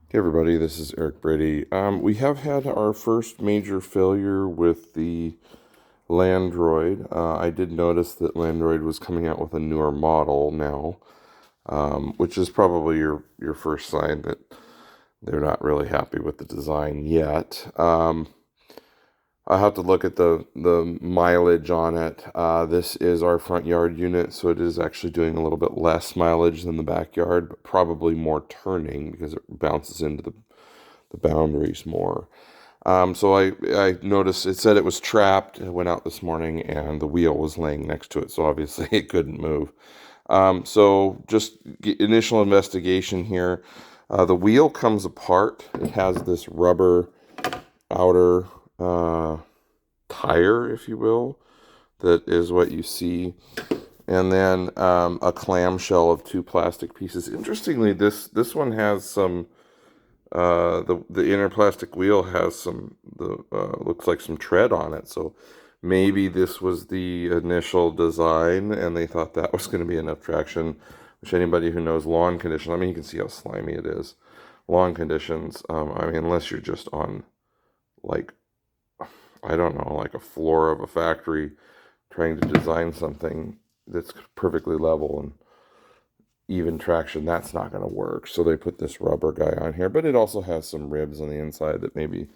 Hey everybody, this is Eric Brady. We have had our first major failure with the Landroid. I did notice that Landroid was coming out with a newer model now, which is probably your first sign that they're not really happy with the design yet. I have to look at the mileage on it. This is our front yard unit, so it is actually doing a little bit less mileage than the backyard, but probably more turning because it bounces into the boundaries more. So I noticed it said it was trapped. I went out this morning and the wheel was laying next to it, so obviously it couldn't move. So just initial investigation here. The wheel comes apart. It has this rubber outer uh, tire, if you will, that is what you see, and then a clamshell of two plastic pieces. Interestingly, this one has some. The inner plastic wheel has some looks like some tread on it. So maybe this was the initial design, and they thought that was going to be enough traction. Which anybody who knows lawn conditions, I mean, you can see how slimy it is. Lawn conditions. I mean, unless you're just on like I don't know, like a floor of a factory trying to design something that's perfectly level and even traction, that's not going to work. So they put this rubber guy on here, but it also has some ribs on the inside that maybe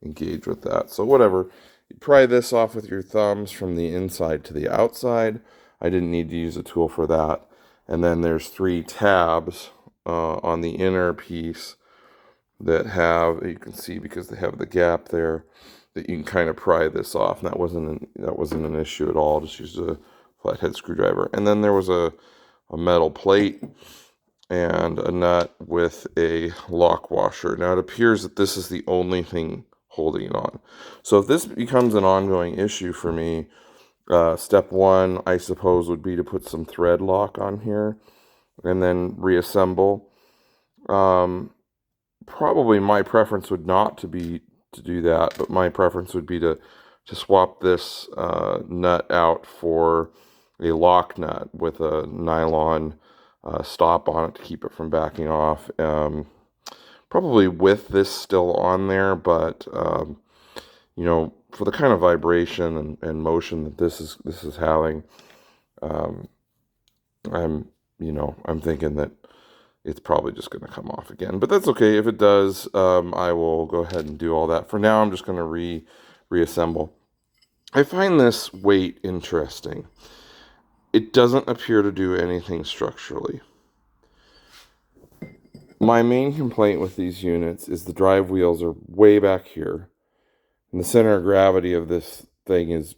engage with that. So whatever, you pry this off with your thumbs from the inside to the outside. I didn't need to use a tool for that. And then there's three tabs on the inner piece that have, you can see because they have the gap there, that you can kind of pry this off. And that wasn't an issue at all. Just use a flathead screwdriver. And then there was a metal plate and a nut with a lock washer. Now it appears that this is the only thing holding it on. So if this becomes an ongoing issue for me, step one, I suppose, would be to put some thread lock on here and then reassemble. Um, Probably my preference would not to be to do that, but my preference would be to swap this nut out for a lock nut with a nylon stop on it to keep it from backing off. Probably with this still on there, but for the kind of vibration and motion that this is having, um, I'm thinking that it's probably just going to come off again. But that's okay. If it does, I will go ahead and do all that. For now, I'm just going to reassemble. I find this weight interesting. It doesn't appear to do anything structurally. My main complaint with these units is the drive wheels are way back here, and the center of gravity of this thing is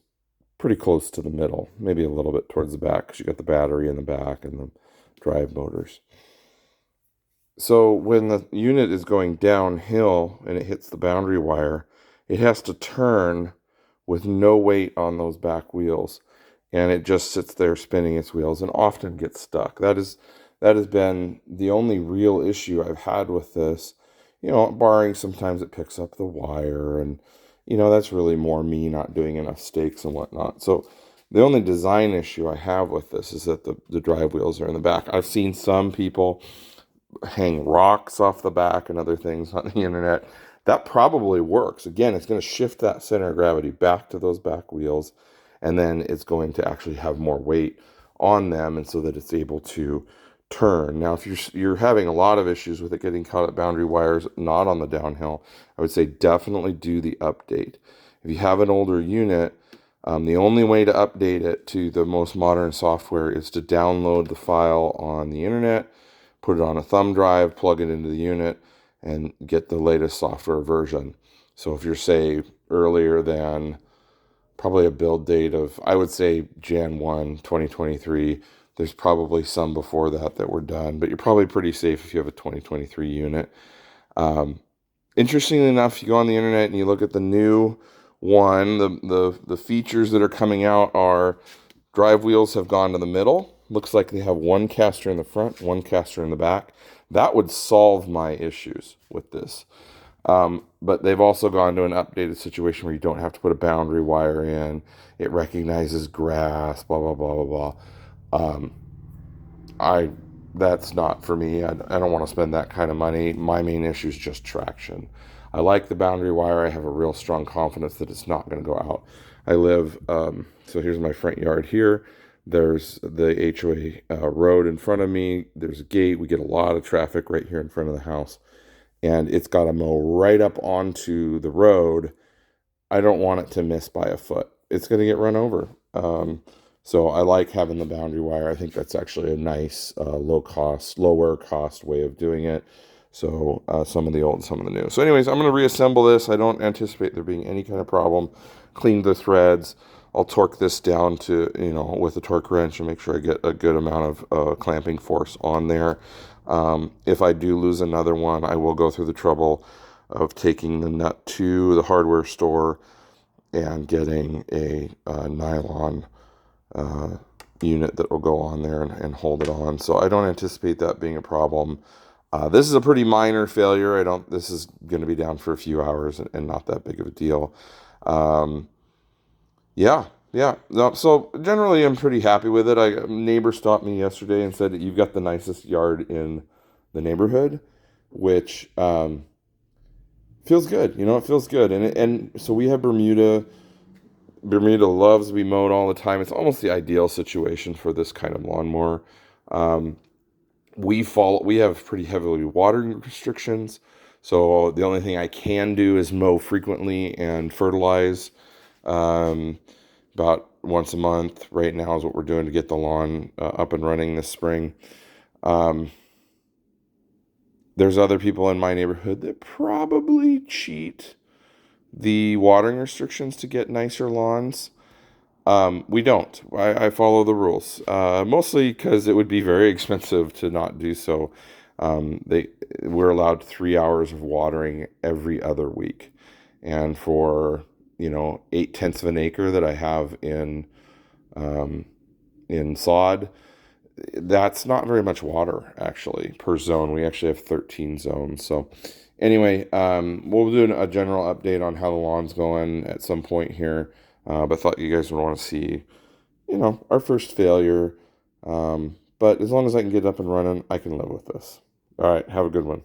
pretty close to the middle, maybe a little bit towards the back because you got the battery in the back and the drive motors. So when the unit is going downhill and it hits the boundary wire, it has to turn with no weight on those back wheels, and it just sits there spinning its wheels and often gets stuck. That has been the only real issue I've had with this. Barring sometimes it picks up the wire, and that's really more me not doing enough stakes and whatnot. So the only design issue I have with this is that the drive wheels are in the back. I've seen some people hang rocks off the back and other things on the internet. That probably works. Again, it's going to shift that center of gravity back to those back wheels, and then it's going to actually have more weight on them, and so that it's able to turn. Now, if you're having a lot of issues with it getting caught at boundary wires, not on the downhill, I would say definitely do the update. If you have an older unit, the only way to update it to the most modern software is to download the file on the internet, put it on a thumb drive, plug it into the unit, and get the latest software version. So if you're, say, earlier than probably a build date of, I would say, Jan 1, 2023, there's probably some before that were done, but you're probably pretty safe if you have a 2023 unit. Interestingly enough, you go on the internet and you look at the new one, the features that are coming out are drive wheels have gone to the middle. Looks like they have one caster in the front, one caster in the back. That would solve my issues with this. But they've also gone to an updated situation where you don't have to put a boundary wire in. It recognizes grass, blah, blah, blah, blah, blah. I that's not for me. I don't want to spend that kind of money. My main issue is just traction. I like the boundary wire. I have a real strong confidence that it's not going to go out. I live, so here's my front yard here. There's the HOA road in front of me. There's a gate. We get a lot of traffic right here in front of the house. And it's got to mow right up onto the road. I don't want it to miss by a foot. It's going to get run over. So I like having the boundary wire. I think that's actually a nice, lower cost way of doing it. So some of the old, some of the new. So anyways, I'm going to reassemble this. I don't anticipate there being any kind of problem. Clean the threads. I'll torque this down to, with a torque wrench and make sure I get a good amount of clamping force on there. If I do lose another one, I will go through the trouble of taking the nut to the hardware store and getting a nylon unit that will go on there and hold it on. So I don't anticipate that being a problem. This is a pretty minor failure. This is going to be down for a few hours and not that big of a deal. Yeah, yeah. No, so generally, I'm pretty happy with it. A neighbor stopped me yesterday and said that you've got the nicest yard in the neighborhood, which feels good. It feels good. And so we have Bermuda. Bermuda loves to be mowed all the time. It's almost the ideal situation for this kind of lawnmower. Um, we have pretty heavily watering restrictions, so the only thing I can do is mow frequently and fertilize. Um, about once a month right now is what we're doing to get the lawn up and running this spring. Um, there's other people in my neighborhood that probably cheat the watering restrictions to get nicer lawns. We don't. I follow the rules, mostly because it would be very expensive to not do so. We're allowed 3 hours of watering every other week, and for 8/10 of an acre that I have um, in sod, that's not very much water actually per zone. We actually have 13 zones. So anyway, we'll do a general update on how the lawn's going at some point here. But thought you guys would want to see, our first failure. But as long as I can get up and running, I can live with this. All right, have a good one.